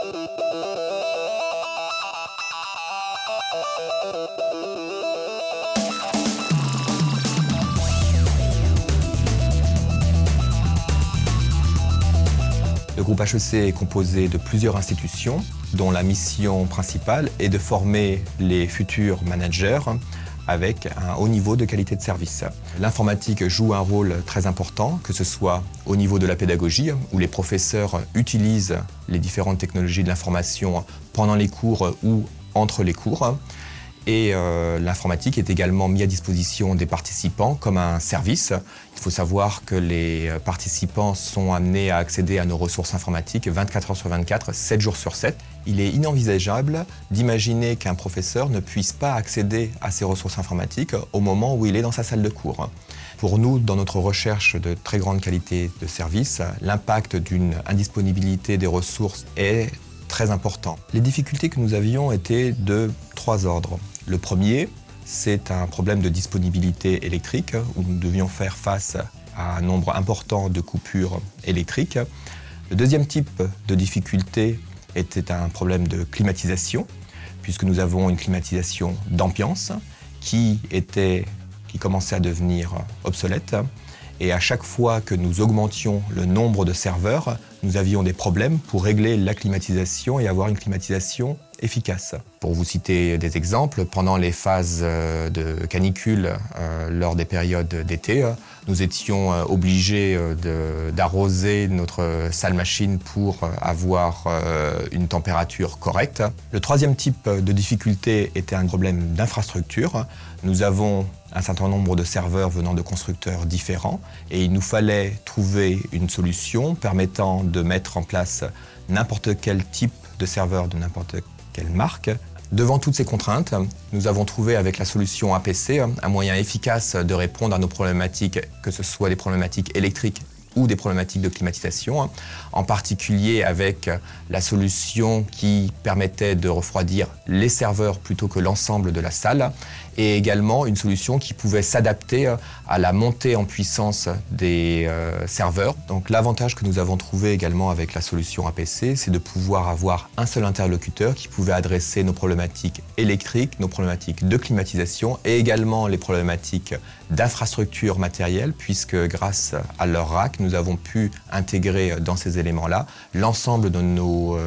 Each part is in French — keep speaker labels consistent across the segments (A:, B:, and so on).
A: Le groupe HEC est composé de plusieurs institutions dont la mission principale est de former les futurs managers avec un haut niveau de qualité de service. L'informatique joue un rôle très important, que ce soit au niveau de la pédagogie, où les professeurs utilisent les différentes technologies de l'information pendant les cours ou entre les cours. Et l'informatique est également mise à disposition des participants comme un service. Il faut savoir que les participants sont amenés à accéder à nos ressources informatiques 24 heures sur 24, 7 jours sur 7. Il est inenvisageable d'imaginer qu'un professeur ne puisse pas accéder à ces ressources informatiques au moment où il est dans sa salle de cours. Pour nous, dans notre recherche de très grande qualité de service, l'impact d'une indisponibilité des ressources est très important. Les difficultés que nous avions étaient de 3 ordres. Le premier, c'est un problème de disponibilité électrique où nous devions faire face à un nombre important de coupures électriques. Le deuxième type de difficulté était un problème de climatisation, puisque nous avons une climatisation d'ambiance qui commençait à devenir obsolète. Et à chaque fois que nous augmentions le nombre de serveurs, nous avions des problèmes pour régler la climatisation et avoir une climatisation efficace. Pour vous citer des exemples, pendant les phases de canicule, lors des périodes d'été, nous étions obligés d'arroser notre salle machine pour avoir une température correcte. Le troisième type de difficulté était un problème d'infrastructure. Nous avons un certain nombre de serveurs venant de constructeurs différents et il nous fallait trouver une solution permettant de mettre en place n'importe quel type de serveur de n'importe quelle marque. Devant toutes ces contraintes, nous avons trouvé avec la solution APC un moyen efficace de répondre à nos problématiques, que ce soit des problématiques électriques ou des problématiques de climatisation, en particulier avec la solution qui permettait de refroidir les serveurs plutôt que l'ensemble de la salle, et également une solution qui pouvait s'adapter à la montée en puissance des serveurs. Donc l'avantage que nous avons trouvé également avec la solution APC, c'est de pouvoir avoir un seul interlocuteur qui pouvait adresser nos problématiques électriques, nos problématiques de climatisation et également les problématiques d'infrastructure matérielle, puisque grâce à leur rack, nous avons pu intégrer dans ces éléments-là l'ensemble de nos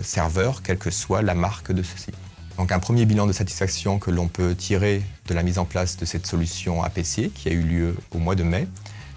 A: serveurs, quelle que soit la marque de ceux-ci. Donc un premier bilan de satisfaction que l'on peut tirer de la mise en place de cette solution APC qui a eu lieu au mois de mai,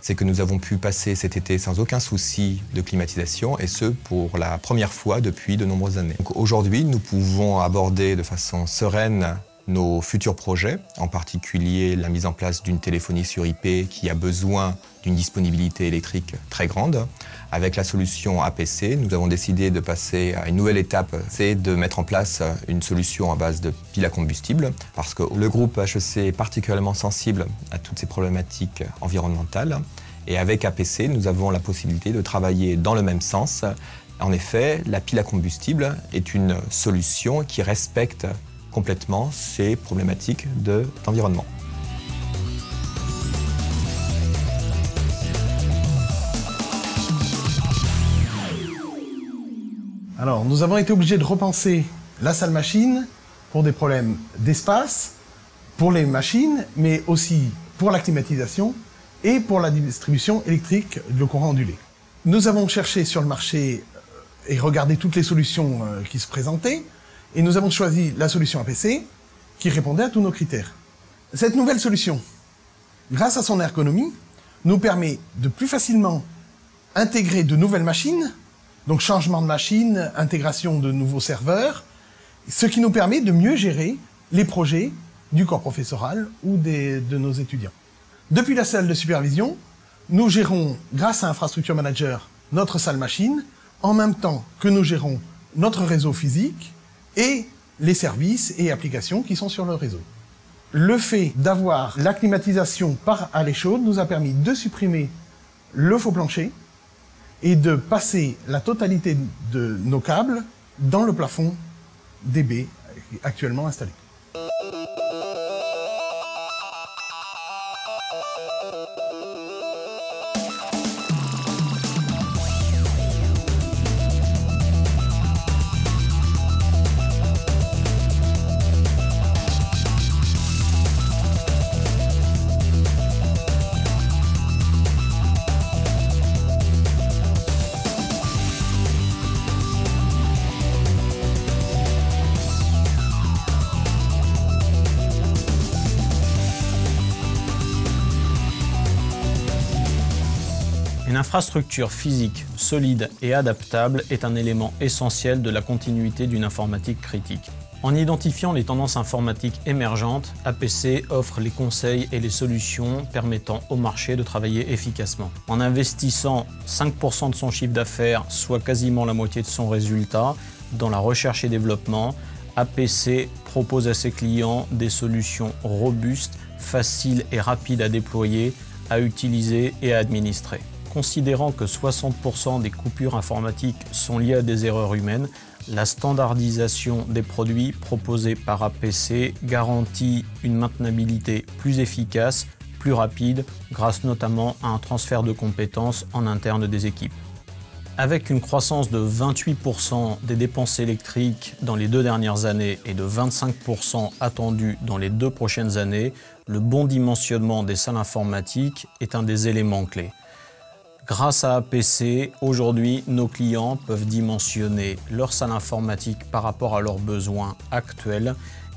A: c'est que nous avons pu passer cet été sans aucun souci de climatisation et ce pour la première fois depuis de nombreuses années. Aujourd'hui, nous pouvons aborder de façon sereine nos futurs projets, en particulier la mise en place d'une téléphonie sur IP qui a besoin d'une disponibilité électrique très grande. Avec la solution APC, nous avons décidé de passer à une nouvelle étape, c'est de mettre en place une solution à base de piles à combustible, parce que le groupe HEC est particulièrement sensible à toutes ces problématiques environnementales. Et avec APC, nous avons la possibilité de travailler dans le même sens. En effet, la pile à combustible est une solution qui respecte complètement ces problématiques d'environnement.
B: Alors, nous avons été obligés de repenser la salle machine pour des problèmes d'espace, pour les machines, mais aussi pour la climatisation et pour la distribution électrique de courant ondulé. Nous avons cherché sur le marché et regardé toutes les solutions qui se présentaient, et nous avons choisi la solution APC qui répondait à tous nos critères. Cette nouvelle solution, grâce à son ergonomie, nous permet de plus facilement intégrer de nouvelles machines, donc changement de machine, intégration de nouveaux serveurs, ce qui nous permet de mieux gérer les projets du corps professoral ou de nos étudiants. Depuis la salle de supervision, nous gérons, grâce à Infrastructure Manager, notre salle machine, en même temps que nous gérons notre réseau physique et les services et applications qui sont sur le réseau. Le fait d'avoir la climatisation par allée chaude nous a permis de supprimer le faux plancher et de passer la totalité de nos câbles dans le plafond DB actuellement installé.
C: Une infrastructure physique solide et adaptable est un élément essentiel de la continuité d'une informatique critique. En identifiant les tendances informatiques émergentes, APC offre les conseils et les solutions permettant au marché de travailler efficacement. En investissant 5% de son chiffre d'affaires, soit quasiment la moitié de son résultat, dans la recherche et développement, APC propose à ses clients des solutions robustes, faciles et rapides à déployer, à utiliser et à administrer. Considérant que 60% des coupures informatiques sont liées à des erreurs humaines, la standardisation des produits proposés par APC garantit une maintenabilité plus efficace, plus rapide, grâce notamment à un transfert de compétences en interne des équipes. Avec une croissance de 28% des dépenses électriques dans les 2 dernières années et de 25% attendue dans les 2 prochaines années, le bon dimensionnement des salles informatiques est un des éléments clés. Grâce à APC, aujourd'hui, nos clients peuvent dimensionner leur salle informatique par rapport à leurs besoins actuels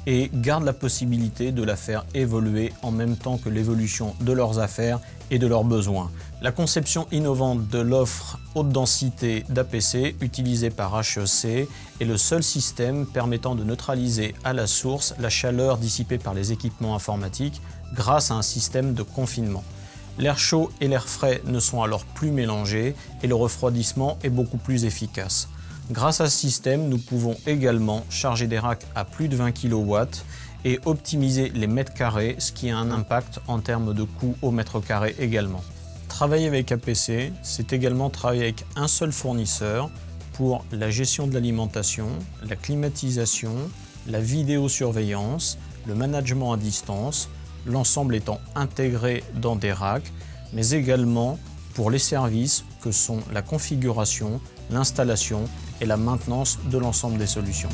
C: et gardent la possibilité de la faire évoluer en même temps que l'évolution de leurs affaires et de leurs besoins. La conception innovante de l'offre haute densité d'APC utilisée par HEC est le seul système permettant de neutraliser à la source la chaleur dissipée par les équipements informatiques grâce à un système de confinement. L'air chaud et l'air frais ne sont alors plus mélangés et le refroidissement est beaucoup plus efficace. Grâce à ce système, nous pouvons également charger des racks à plus de 20 kW et optimiser les mètres carrés, ce qui a un impact en termes de coût au mètre carré également. Travailler avec APC, c'est également travailler avec un seul fournisseur pour la gestion de l'alimentation, la climatisation, la vidéosurveillance, le management à distance, l'ensemble étant intégré dans des racks, mais également pour les services que sont la configuration, l'installation et la maintenance de l'ensemble des solutions.